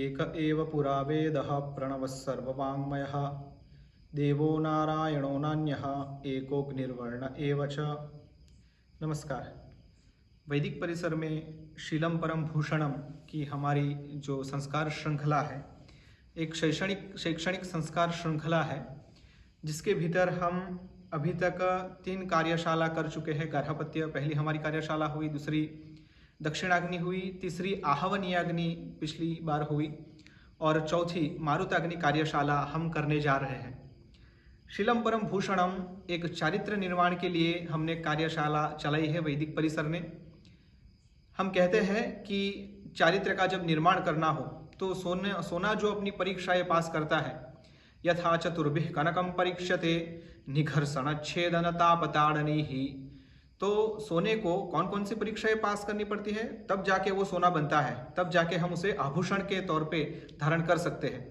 एक एव पुरा वेदः प्रणवः सर्ववाङ्मयः देवो नारायणो नान्यः एकोऽग्निर्वर्ण एव च। नमस्कार। वैदिक परिसर में शीलम परम भूषणम की हमारी जो संस्कार श्रृंखला है, एक शैक्षणिक संस्कार श्रृंखला है, जिसके भीतर हम अभी तक 3 कार्यशाला कर चुके हैं। गार्हपत्य पहली हमारी कार्यशाला हुई, दूसरी दक्षिणाग्नि हुई, तीसरी आहवनीयाग्नि पिछली बार हुई और चौथी मारुताग्नि कार्यशाला हम करने जा रहे हैं। शीलम परम भूषणम एक चारित्र निर्माण के लिए हमने कार्यशाला चलाई है वैदिक परिसर ने। हम कहते हैं कि चारित्र का जब निर्माण करना हो तो सोना जो अपनी परीक्षाएं पास करता है, यथा चतुर्भिः कनकम परीक्षते निघर्षण छेदन तापताड़नी ही, तो सोने को कौन कौन सी परीक्षाएं पास करनी पड़ती है, तब जाके वो सोना बनता है, तब जाके हम उसे आभूषण के तौर पे धारण कर सकते हैं।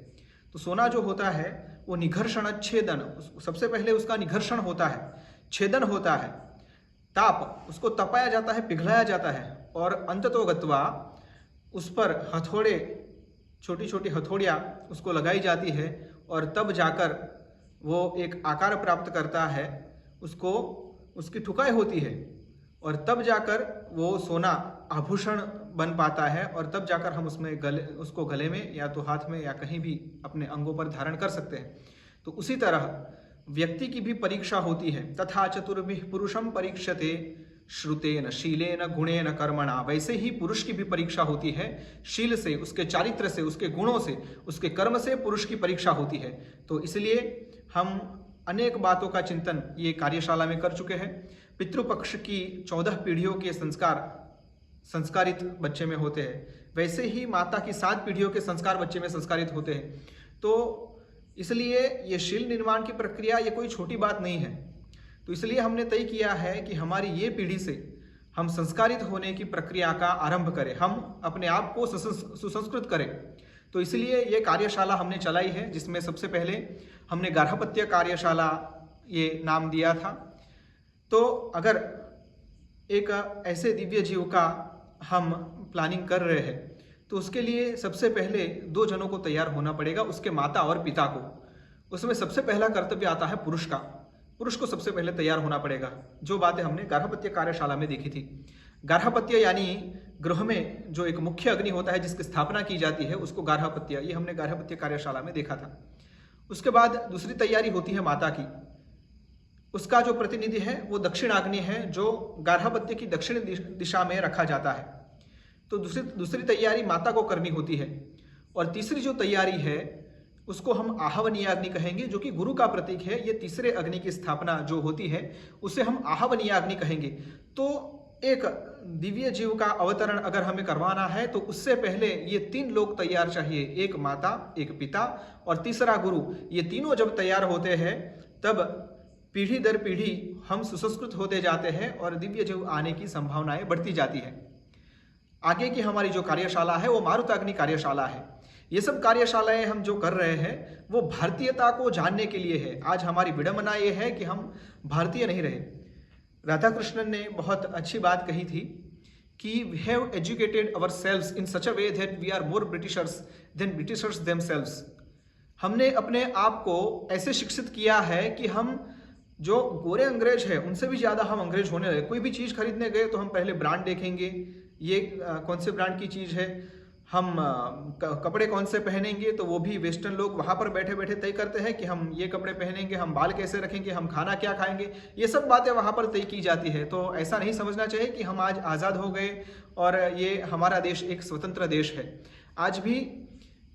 तो सोना जो होता है वो निघर्षण छेदन, सबसे पहले उसका निघर्षण होता है, छेदन होता है, ताप, उसको तपाया जाता है, पिघलाया जाता है और अंततोगत्वा उस पर हथौड़े, छोटी छोटी हथौड़ियाँ उसको लगाई जाती है और तब जाकर वो एक आकार प्राप्त करता है, उसको उसकी ठुकाई होती है और तब जाकर वो सोना आभूषण बन पाता है और तब जाकर हम उसको गले में या तो हाथ में या कहीं भी अपने अंगों पर धारण कर सकते हैं। तो उसी तरह व्यक्ति की भी परीक्षा होती है। तथा चतुर्भिः पुरुषम परीक्षते श्रुतेन शीलेन गुणेन कर्मणा, वैसे ही पुरुष की भी परीक्षा होती है। शील से, उसके चारित्र से, उसके गुणों से, उसके कर्म से पुरुष की परीक्षा होती है। तो इसलिए हम अनेक बातों का चिंतन ये कार्यशाला में कर चुके हैं। पितृपक्ष की 14 पीढ़ियों के संस्कारित बच्चे में होते हैं, वैसे ही माता की 7 पीढ़ियों के संस्कार बच्चे में संस्कारित होते हैं। तो इसलिए ये शील निर्माण की प्रक्रिया ये कोई छोटी बात नहीं है। तो इसलिए हमने तय किया है कि हमारी ये पीढ़ी से हम संस्कारित होने की प्रक्रिया का आरंभ करें, हम अपने आप को सुसंस्कृत करें। तो इसलिए ये कार्यशाला हमने चलाई है, जिसमें सबसे पहले हमने गार्हपत्य कार्यशाला ये नाम दिया था। तो अगर एक ऐसे दिव्य जीव का हम प्लानिंग कर रहे हैं तो उसके लिए सबसे पहले 2 जनों को तैयार होना पड़ेगा, उसके माता और पिता को। उसमें सबसे पहला कर्तव्य आता है पुरुष का। पुरुष को सबसे पहले तैयार होना पड़ेगा, जो बातें हमने गार्हपत्य कार्यशाला में देखी थी। गार्हपत्य यानी गृह में जो एक मुख्य अग्नि होता है जिसकी स्थापना की जाती है, उसको गार्हपत्य, ये हमने गार्हपत्य कार्यशाला में देखा था। उसके बाद दूसरी तैयारी होती है माता की। उसका जो प्रतिनिधि है वो दक्षिणाग्नि है, जो गार्हपत्य की दक्षिण दिशा में रखा जाता है। तो दूसरी तैयारी माता को करनी होती है। और तीसरी जो तैयारी है उसको हम आहवनीय अग्नि कहेंगे, जो कि गुरु का प्रतीक है। ये तीसरे अग्नि की स्थापना जो होती है उसे हम आहवनीय अग्नि कहेंगे। तो एक दिव्य जीव का अवतरण अगर हमें करवाना है तो उससे पहले ये 3 लोग तैयार चाहिए, एक माता, एक पिता और तीसरा गुरु। ये तीनों जब तैयार होते हैं तब पीढ़ी दर पीढ़ी हम सुसंस्कृत होते जाते हैं और दिव्य जीव आने की संभावनाएं बढ़ती जाती है। आगे की हमारी जो कार्यशाला है वो मारुताग्नि कार्यशाला है। ये सब कार्यशालाएं हम जो कर रहे हैं वो भारतीयता को जानने के लिए है। आज हमारी विडंबना ये है कि हम भारतीय नहीं रहे। राधा कृष्णन ने बहुत अच्छी बात कही थी कि we have educated ourselves in such a way that we are more Britishers than Britishers themselves. हमने अपने आप को ऐसे शिक्षित किया है कि हम जो गोरे अंग्रेज है उनसे भी ज़्यादा हम अंग्रेज होने लगे। कोई भी चीज़ खरीदने गए तो हम पहले ब्रांड देखेंगे, ये कौन से ब्रांड की चीज़ है। हम कपड़े कौन से पहनेंगे तो वो भी वेस्टर्न लोग वहाँ पर बैठे बैठे तय करते हैं कि हम ये कपड़े पहनेंगे, हम बाल कैसे रखेंगे, हम खाना क्या खाएंगे, ये सब बातें वहाँ पर तय की जाती है। तो ऐसा नहीं समझना चाहिए कि हम आज आज़ाद हो गए और ये हमारा देश एक स्वतंत्र देश है। आज भी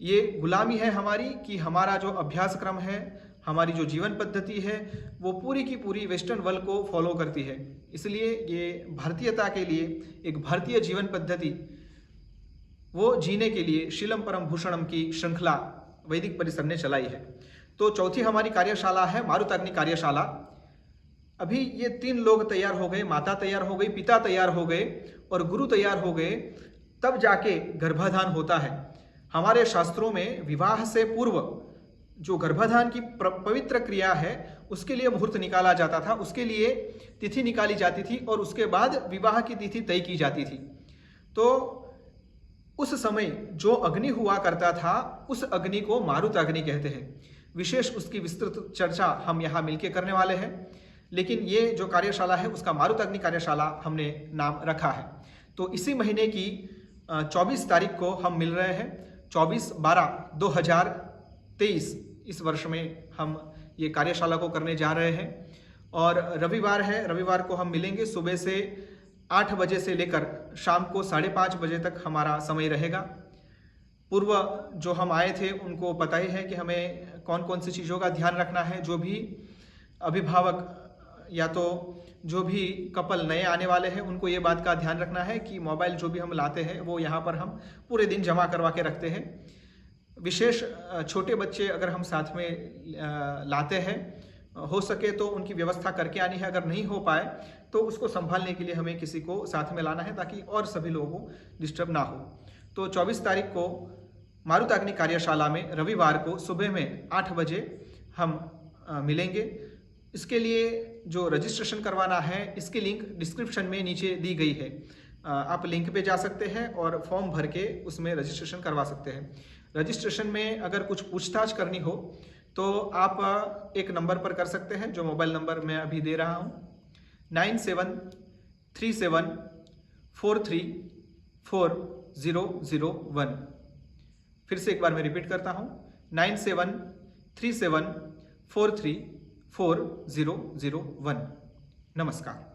ये गुलामी है हमारी कि हमारा जो अभ्यासक्रम है, हमारी जो जीवन पद्धति है वो पूरी की पूरी वेस्टर्न वर्ल्ड को फॉलो करती है। इसलिए ये भारतीयता के लिए एक भारतीय जीवन पद्धति वो जीने के लिए शीलम परम भूषणम की श्रृंखला वैदिक परिसर ने चलाई है। तो चौथी हमारी कार्यशाला है मारुताग्नि कार्यशाला। अभी ये 3 लोग तैयार हो गए, माता तैयार हो गई, पिता तैयार हो गए और गुरु तैयार हो गए, तब जाके गर्भाधान होता है। हमारे शास्त्रों में विवाह से पूर्व जो गर्भाधान की पवित्र क्रिया है उसके लिए मुहूर्त निकाला जाता था, उसके लिए तिथि निकाली जाती थी और उसके बाद विवाह की तिथि तय की जाती थी। तो उस समय जो अग्नि हुआ करता था उस अग्नि को मारुत अग्नि कहते हैं। विशेष उसकी विस्तृत चर्चा हम यहाँ मिलकर करने वाले हैं, लेकिन ये जो कार्यशाला है उसका मारुत अग्नि कार्यशाला हमने नाम रखा है। तो इसी महीने की 24 तारीख को हम मिल रहे हैं। 24/12/2023 इस वर्ष में हम ये कार्यशाला को करने जा रहे हैं और रविवार है। रविवार को हम मिलेंगे। सुबह से 8 बजे से लेकर शाम को 5:30 बजे तक हमारा समय रहेगा। पूर्व जो हम आए थे उनको पता ही है कि हमें कौन कौन सी चीज़ों का ध्यान रखना है। जो भी अभिभावक या तो जो भी कपल नए आने वाले हैं उनको ये बात का ध्यान रखना है कि मोबाइल जो भी हम लाते हैं वो यहाँ पर हम पूरे दिन जमा करवा के रखते हैं। विशेष छोटे बच्चे अगर हम साथ में लाते हैं, हो सके तो उनकी व्यवस्था करके आनी है। अगर नहीं हो पाए तो उसको संभालने के लिए हमें किसी को साथ में लाना है ताकि और सभी लोगों को डिस्टर्ब ना हो। तो 24 तारीख को मारुत अग्नि कार्यशाला में रविवार को सुबह में 8 बजे हम मिलेंगे। इसके लिए जो रजिस्ट्रेशन करवाना है इसकी लिंक डिस्क्रिप्शन में नीचे दी गई है। आप लिंक पे जा सकते हैं और फॉर्म भर के उसमें रजिस्ट्रेशन करवा सकते हैं। रजिस्ट्रेशन में अगर कुछ पूछताछ करनी हो तो आप एक नंबर पर कर सकते हैं, जो मोबाइल नंबर मैं अभी दे रहा हूँ, 9737434001। फिर से एक बार मैं रिपीट करता हूँ, 9737434001। नमस्कार।